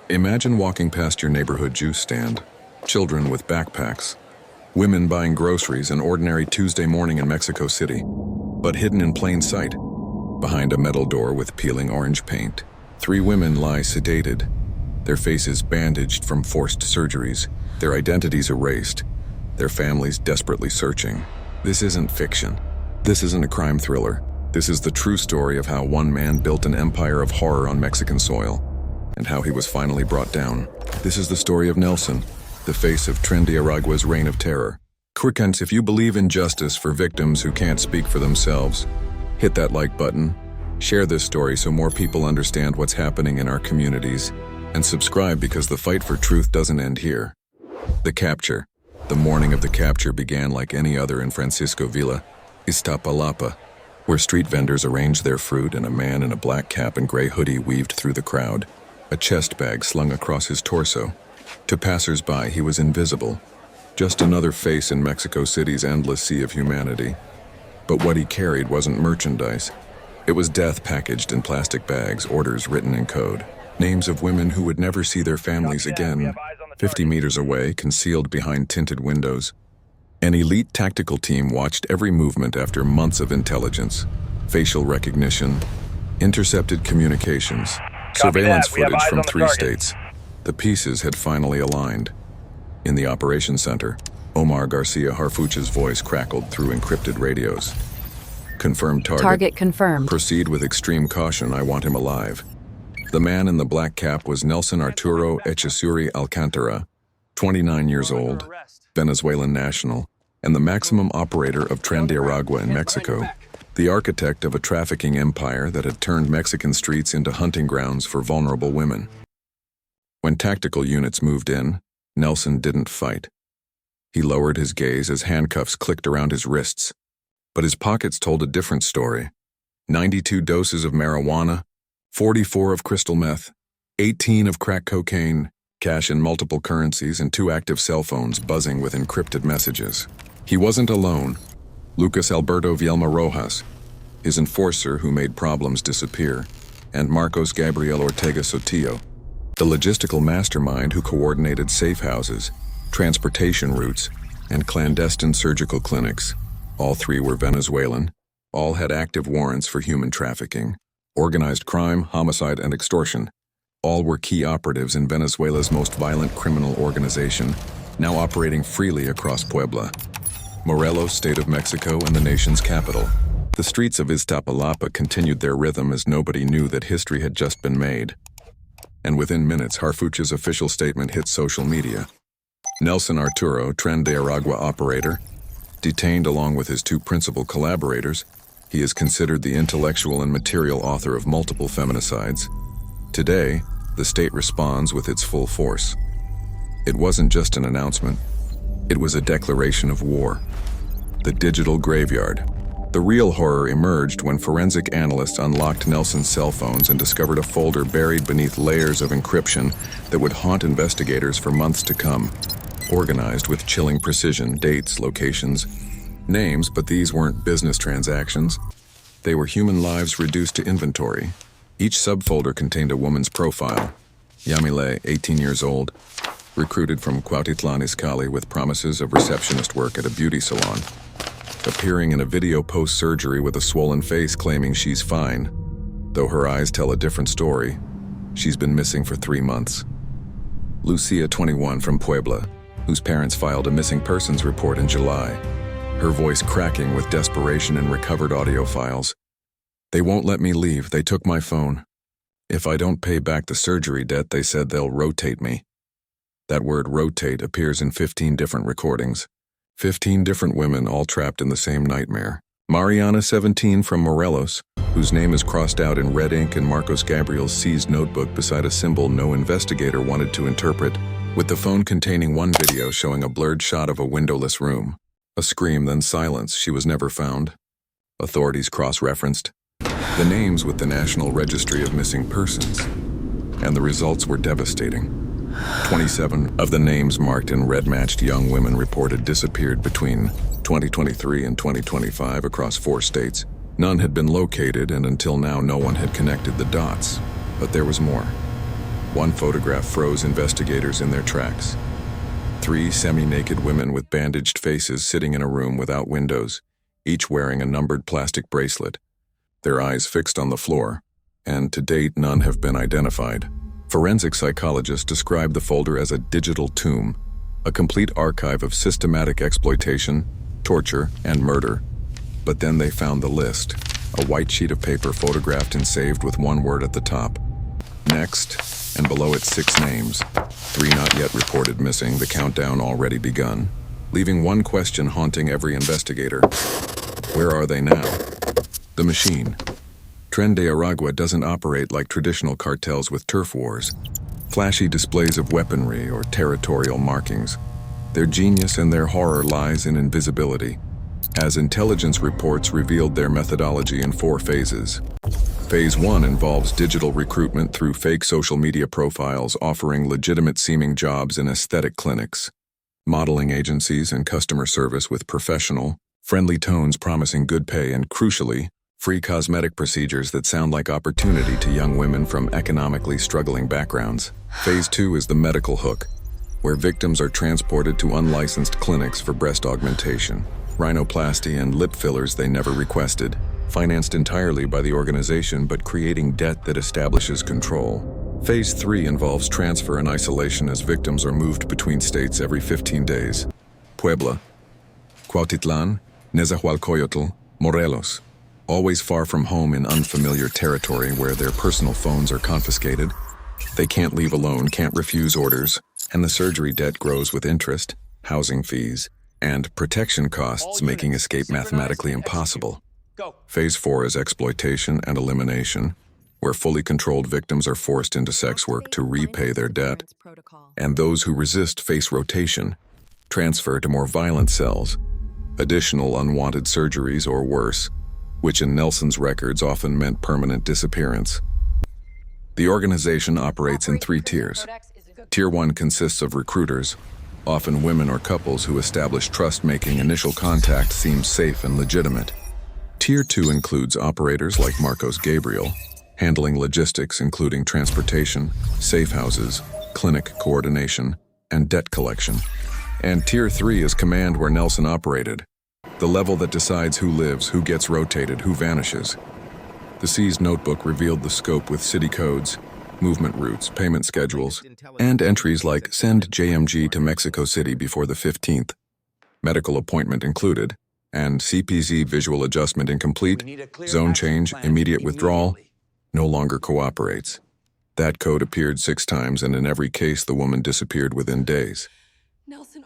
Imagine walking past your neighborhood juice stand, children with backpacks, women buying groceries an ordinary Tuesday morning in Mexico City, but hidden in plain sight, behind a metal door with peeling orange paint. 3 women lie sedated, their faces bandaged from forced surgeries, their identities erased, their families desperately searching. This isn't fiction. This isn't a crime thriller. This is the true story of how one man built an empire of horror on Mexican soil, and how he was finally brought down. This is the story of Nelson, the face of Tren de Aragua's reign of terror. Quickens, if you believe in justice for victims who can't speak for themselves, hit that like button, share this story so more people understand what's happening in our communities, and subscribe because the fight for truth doesn't end here. The capture. The morning of the capture began like any other in Francisco Villa, Iztapalapa, where street vendors arranged their fruit and a man in a black cap and gray hoodie weaved through the crowd, a chest bag slung across his torso. To passers-by, he was invisible, just another face in Mexico City's endless sea of humanity. But what he carried wasn't merchandise. It was death packaged in plastic bags, orders written in code, names of women who would never see their families again. 50 meters away, concealed behind tinted windows, an elite tactical team watched every movement after months of intelligence, facial recognition, intercepted communications, surveillance footage from 3 states. The pieces had finally aligned. In the operations center, Omar Garcia Harfuch's voice crackled through encrypted radios. Confirmed target. Target confirmed. Proceed with extreme caution. I want him alive. The man in the black cap was Nelson Arturo Echezuri Alcantara, 29 years old, Venezuelan national, and the maximum operator of Tren de Aragua in Mexico, the architect of a trafficking empire that had turned Mexican streets into hunting grounds for vulnerable women. When tactical units moved in, Nelson didn't fight. He lowered his gaze as handcuffs clicked around his wrists, but his pockets told a different story. 92 doses of marijuana, 44 of crystal meth, 18 of crack cocaine, cash in multiple currencies, and 2 active cell phones buzzing with encrypted messages. He wasn't alone. Lucas Alberto Vielma Rojas, his enforcer who made problems disappear, and Marcos Gabriel Ortega Sotillo, the logistical mastermind who coordinated safe houses, transportation routes, and clandestine surgical clinics. All 3 were Venezuelan. All had active warrants for human trafficking, organized crime, homicide, and extortion. All were key operatives in Venezuela's most violent criminal organization, now operating freely across Puebla, Morelos, state of Mexico, and the nation's capital. The streets of Iztapalapa continued their rhythm as nobody knew that history had just been made. And within minutes, Harfuch's official statement hit social media. Nelson Arturo, Tren de Aragua operator, detained along with his 2 principal collaborators. He is considered the intellectual and material author of multiple feminicides. Today, the state responds with its full force. It wasn't just an announcement. It was a declaration of war. The digital graveyard. The real horror emerged when forensic analysts unlocked Nelson's cell phones and discovered a folder buried beneath layers of encryption that would haunt investigators for months to come. Organized with chilling precision, dates, locations, names, but these weren't business transactions. They were human lives reduced to inventory. Each subfolder contained a woman's profile. Yamile, 18 years old, recruited from Cuautitlan Izcalli with promises of receptionist work at a beauty salon. Appearing in a video post-surgery with a swollen face claiming she's fine, though her eyes tell a different story. She's been missing for 3 months. Lucia, 21, from Puebla, whose parents filed a missing persons report in July, her voice cracking with desperation in recovered audio files. They won't let me leave. They took my phone. If I don't pay back the surgery debt, they said they'll rotate me. That word rotate appears in 15 different recordings. 15 different women all trapped in the same nightmare. Mariana, 17, from Morelos, whose name is crossed out in red ink in Marcos Gabriel's seized notebook beside a symbol no investigator wanted to interpret, with the phone containing one video showing a blurred shot of a windowless room. A scream, then silence. She was never found. Authorities cross-referenced the names with the National Registry of Missing Persons, and the results were devastating. 27 of the names marked in red matched young women reported disappeared between 2023 and 2025 across 4 states. None had been located, and until now no one had connected the dots. But there was more. One photograph froze investigators in their tracks. 3 semi-naked women with bandaged faces sitting in a room without windows, each wearing a numbered plastic bracelet, their eyes fixed on the floor, and to date none have been identified. Forensic psychologists describe the folder as a digital tomb, a complete archive of systematic exploitation, torture, and murder. But then they found the list, a white sheet of paper photographed and saved with one word at the top. Next, and below it 6 names, 3 not yet reported missing, the countdown already begun, leaving one question haunting every investigator. Where are they now? The machine. Tren de Aragua doesn't operate like traditional cartels with turf wars, flashy displays of weaponry or territorial markings. Their genius and their horror lies in invisibility, as intelligence reports revealed their methodology in 4 phases. Phase 1 involves digital recruitment through fake social media profiles offering legitimate-seeming jobs in aesthetic clinics, modeling agencies and customer service with professional, friendly tones promising good pay and, crucially, free cosmetic procedures that sound like opportunity to young women from economically struggling backgrounds. Phase 2 is the medical hook, where victims are transported to unlicensed clinics for breast augmentation, rhinoplasty, and lip fillers they never requested, financed entirely by the organization but creating debt that establishes control. Phase 3 involves transfer and isolation as victims are moved between states every 15 days. Puebla, Cuautitlán, Nezahualcóyotl, Morelos. Always far from home in unfamiliar territory where their personal phones are confiscated. They can't leave alone, can't refuse orders, and the surgery debt grows with interest, housing fees, and protection costs making escape mathematically impossible. Phase 4 is exploitation and elimination, where fully controlled victims are forced into sex work to repay their debt, and those who resist face rotation, transfer to more violent cells, additional unwanted surgeries or worse, which in Nelson's records often meant permanent disappearance. The organization operates in 3 tiers. Tier 1 consists of recruiters, often women or couples who establish trust, making initial contact seem safe and legitimate. Tier 2 includes operators like Marcos Gabriel, handling logistics including transportation, safe houses, clinic coordination, and debt collection. And Tier 3 is command, where Nelson operated, the level that decides who lives, who gets rotated, who vanishes. The seized notebook revealed the scope with city codes, movement routes, payment schedules, and entries like send JMG to Mexico City before the 15th, medical appointment included, and CPZ visual adjustment incomplete, zone change, immediate withdrawal, no longer cooperates. That code appeared 6 times, and in every case the woman disappeared within days.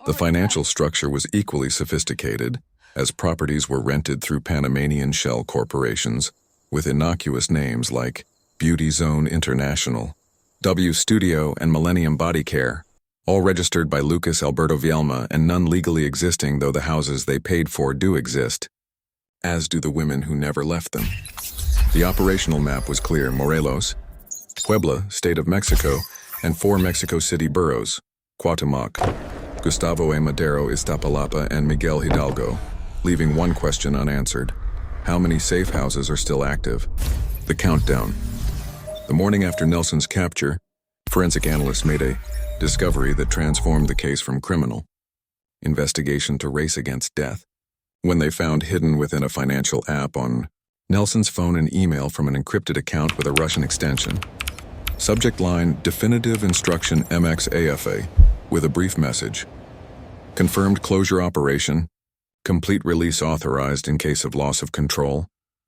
The financial structure was equally sophisticated, as properties were rented through Panamanian shell corporations with innocuous names like Beauty Zone International, W Studio, and Millennium Body Care, all registered by Lucas Alberto Vielma and none legally existing, though the houses they paid for do exist, as do the women who never left them. The operational map was clear: Morelos, Puebla, State of Mexico, and 4 Mexico City boroughs: Cuauhtémoc, Gustavo A. Madero, Iztapalapa, and Miguel Hidalgo, leaving one question unanswered: how many safe houses are still active? The countdown. The morning after Nelson's capture, forensic analysts made a discovery that transformed the case from criminal investigation to race against death, when they found hidden within a financial app on Nelson's phone an email from an encrypted account with a Russian extension. Subject line: definitive instruction MXAFA, with a brief message: confirmed closure operation, complete release authorized in case of loss of control,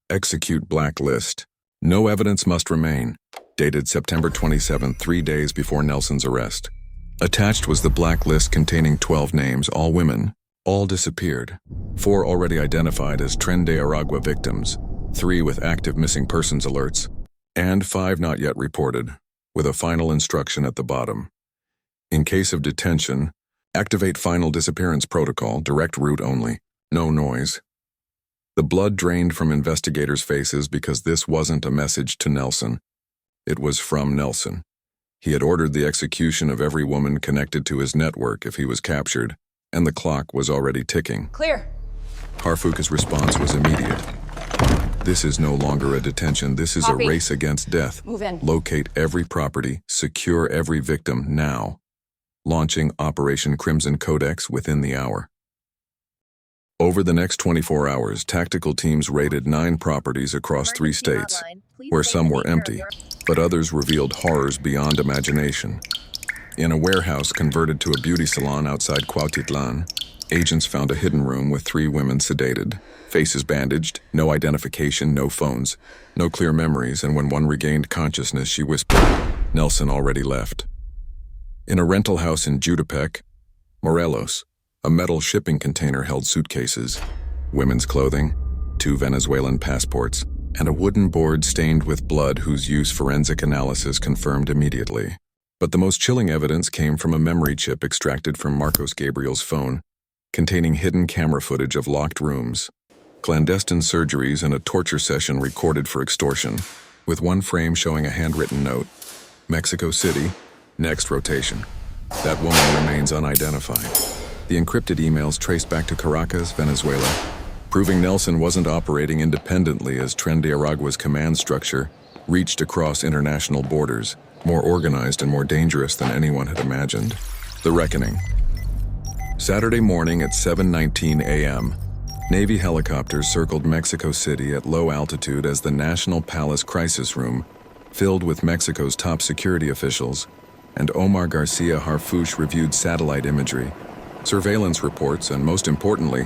execute blacklist, no evidence must remain, dated September 27, 3 days before Nelson's arrest. Attached was the blacklist containing 12 names, all women, all disappeared, 4 already identified as Tren de Aragua victims, 3 with active missing persons alerts, and 5 not yet reported, with a final instruction at the bottom. In case of detention, activate final disappearance protocol, direct route only, no noise. The blood drained from investigators' faces because this wasn't a message to Nelson. It was from Nelson. He had ordered the execution of every woman connected to his network if he was captured, and the clock was already ticking. Clear. Harfuch's response was immediate. This is no longer a detention, this is Copy. a race against death. Move in. Locate every property, secure every victim now. Launching Operation Crimson Codex within the hour. Over the next 24 hours, tactical teams raided 9 properties across 3 states, where some were empty, but others revealed horrors beyond imagination. In a warehouse converted to a beauty salon outside Cuautitlan, agents found a hidden room with 3 women sedated, faces bandaged, no identification, no phones, no clear memories, and when one regained consciousness, she whispered, "Nelson already left." In a rental house in Jutepec, Morelos, a metal shipping container held suitcases, women's clothing, 2 Venezuelan passports, and a wooden board stained with blood whose use forensic analysis confirmed immediately. But the most chilling evidence came from a memory chip extracted from Marcos Gabriel's phone, containing hidden camera footage of locked rooms, clandestine surgeries, and a torture session recorded for extortion, with one frame showing a handwritten note, "Mexico City, next rotation." That woman remains unidentified. The encrypted emails traced back to Caracas, Venezuela, proving Nelson wasn't operating independently as Tren de Aragua's command structure reached across international borders, more organized and more dangerous than anyone had imagined. The Reckoning. Saturday morning at 7:19 a.m., Navy helicopters circled Mexico City at low altitude as the National Palace Crisis Room, filled with Mexico's top security officials, and Omar Garcia Harfuch reviewed satellite imagery, surveillance reports, and most importantly,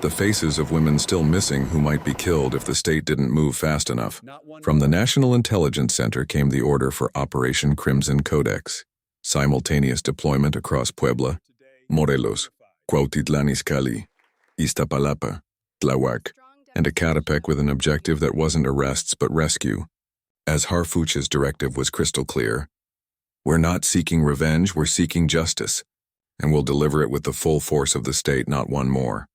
the faces of women still missing who might be killed if the state didn't move fast enough. From the National Intelligence Center came the order for Operation Crimson Codex, simultaneous deployment across Puebla, Morelos, Cuautitlan Izcalli, Iztapalapa, Tláhuac, and Ecatepec with an objective that wasn't arrests but rescue. As Harfuch's directive was crystal clear, "We're not seeking revenge, we're seeking justice, and we'll deliver it with the full force of the state, not one more."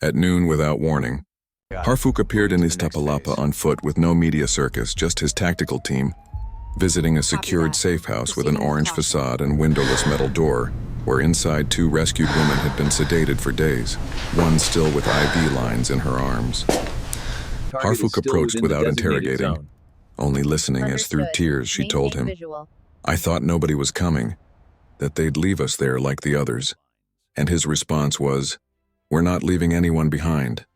At noon, without warning, Harfuch appeared in Iztapalapa on foot with no media circus, just his tactical team, visiting a secured safe house with an orange facade and windowless metal door, where inside 2 rescued women had been sedated for days, one still with IV lines in her arms. Harfuch approached without interrogating, only listening as through tears she told him, "I thought nobody was coming, that they'd leave us there like the others." And his response was, "We're not leaving anyone behind."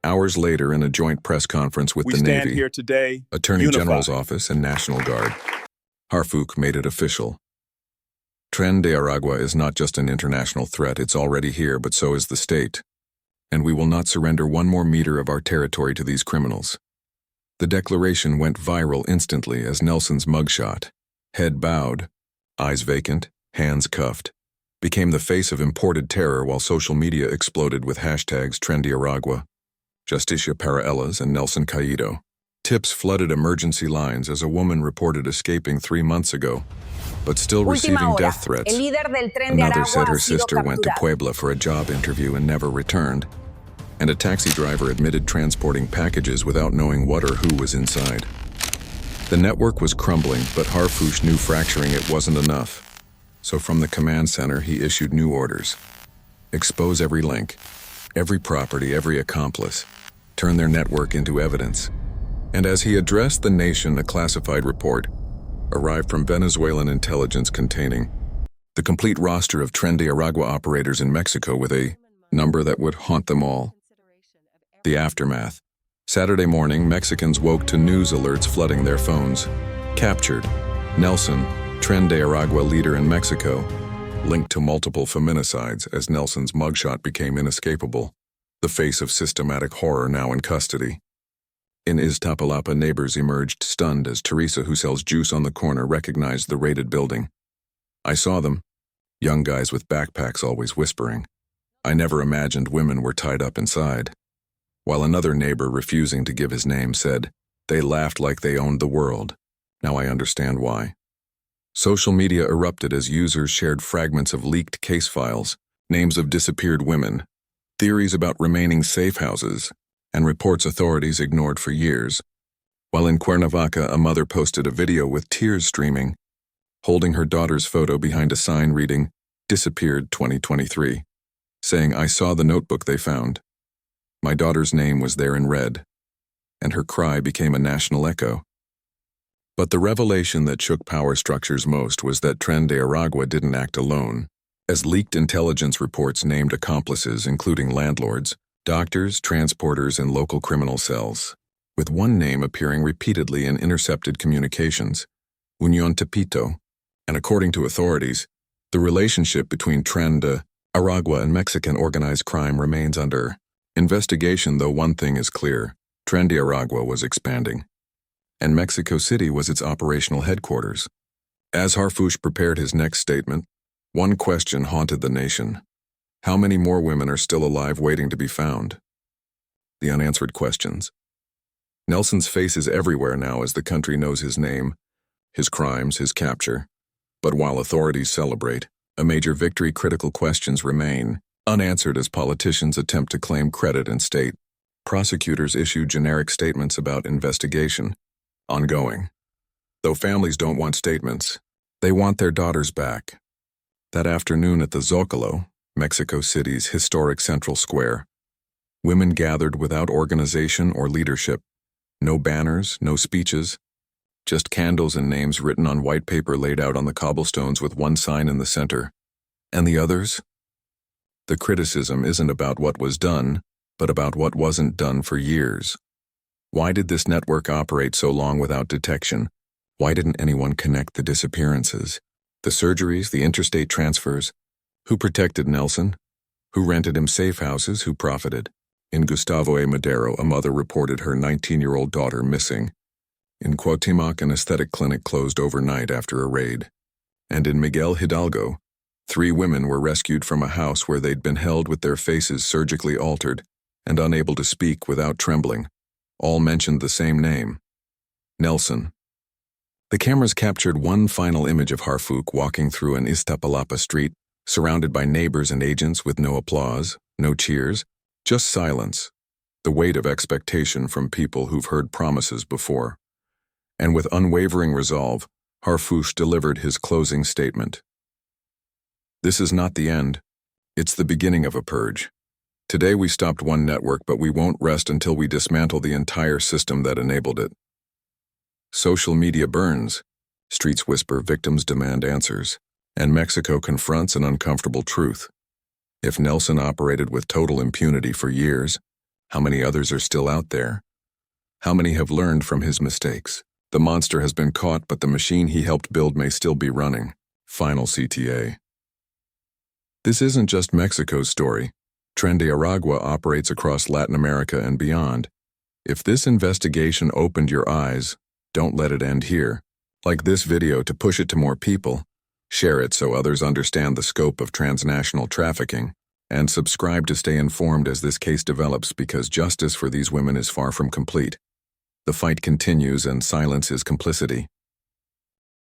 Hours later, in a joint press conference with the Navy, here today, Attorney unified. General's Office, and National Guard, Harfuch made it official. Tren de Aragua is not just an international threat, it's already here, but so is the state. And we will not surrender 1 more meter of our territory to these criminals. The declaration went viral instantly as Nelson's mugshot, head bowed, eyes vacant, hands cuffed, became the face of imported terror while social media exploded with hashtags Tren de Aragua, Justicia para Ellas, and Nelson Caído. Tips flooded emergency lines as a woman reported escaping 3 months ago, but still receiving death threats. Another said her sister went to Puebla for a job interview and never returned, and a taxi driver admitted transporting packages without knowing what or who was inside. The network was crumbling, but Harfuch knew fracturing it wasn't enough. So from the command center, he issued new orders. Expose every link, every property, every accomplice. Turn their network into evidence. And as he addressed the nation, a classified report arrived from Venezuelan intelligence containing the complete roster of Tren de Aragua operators in Mexico with a number that would haunt them all. The aftermath. Saturday morning, Mexicans woke to news alerts flooding their phones. Captured. Nelson, Tren de Aragua leader in Mexico, linked to multiple feminicides as Nelson's mugshot became inescapable, the face of systematic horror now in custody. In Iztapalapa, neighbors emerged stunned as Teresa, who sells juice on the corner, recognized the raided building. "I saw them. Young guys with backpacks always whispering. I never imagined women were tied up inside." While another neighbor, refusing to give his name, said, "They laughed like they owned the world. Now I understand why." Social media erupted as users shared fragments of leaked case files, names of disappeared women, theories about remaining safe houses, and reports authorities ignored for years. While in Cuernavaca, a mother posted a video with tears streaming, holding her daughter's photo behind a sign reading, "Disappeared 2023, saying, "I saw the notebook they found. My daughter's name was there in red." and her cry became a national echo. But the revelation that shook power structures most was that Tren de Aragua didn't act alone, as leaked intelligence reports named accomplices including landlords, doctors, transporters, and local criminal cells, with one name appearing repeatedly in intercepted communications, Unión Tepito, and according to authorities, the relationship between Tren de Aragua and Mexican organized crime remains under investigation, though one thing is clear: Tren de Aragua was expanding, and Mexico City was its operational headquarters. As Harfuch prepared his next statement, one question haunted the nation: how many more women are still alive waiting to be found? The unanswered questions. Nelson's face is everywhere now as the country knows his name, his crimes, his capture. But while authorities celebrate a major victory, critical questions remain unanswered as politicians attempt to claim credit and state prosecutors issue generic statements about investigation ongoing. Though families don't want statements, they want their daughters back. That afternoon at the Zócalo, Mexico City's historic central square, women gathered without organization or leadership. No banners, no speeches, just candles and names written on white paper laid out on the cobblestones with one sign in the center. And the others? The criticism isn't about what was done, but about what wasn't done for years. Why did this network operate so long without detection? Why didn't anyone connect the disappearances, the surgeries, the interstate transfers? Who protected Nelson? Who rented him safe houses? Who profited? In Gustavo A. Madero, a mother reported her 19-year-old daughter missing. In Cuauhtémoc, an aesthetic clinic closed overnight after a raid. And in Miguel Hidalgo, 3 women were rescued from a house where they'd been held with their faces surgically altered and unable to speak without trembling. All mentioned the same name: Nelson. The cameras captured one final image of Harfuch walking through an Iztapalapa street, surrounded by neighbors and agents with no applause, no cheers, just silence, the weight of expectation from people who've heard promises before. And with unwavering resolve, Harfuch delivered his closing statement. This is not the end. It's the beginning of a purge. Today we stopped one network, but we won't rest until we dismantle the entire system that enabled it. Social media burns. Streets whisper, victims demand answers. And Mexico confronts an uncomfortable truth. If Nelson operated with total impunity for years, how many others are still out there? How many have learned from his mistakes? The monster has been caught, but the machine he helped build may still be running. Final CTA. This isn't just Mexico's story. Tren de Aragua operates across Latin America and beyond. If this investigation opened your eyes, don't let it end here. Like this video to push it to more people. Share it so others understand the scope of transnational trafficking. And subscribe to stay informed as this case develops, because justice for these women is far from complete. The fight continues and silence is complicity.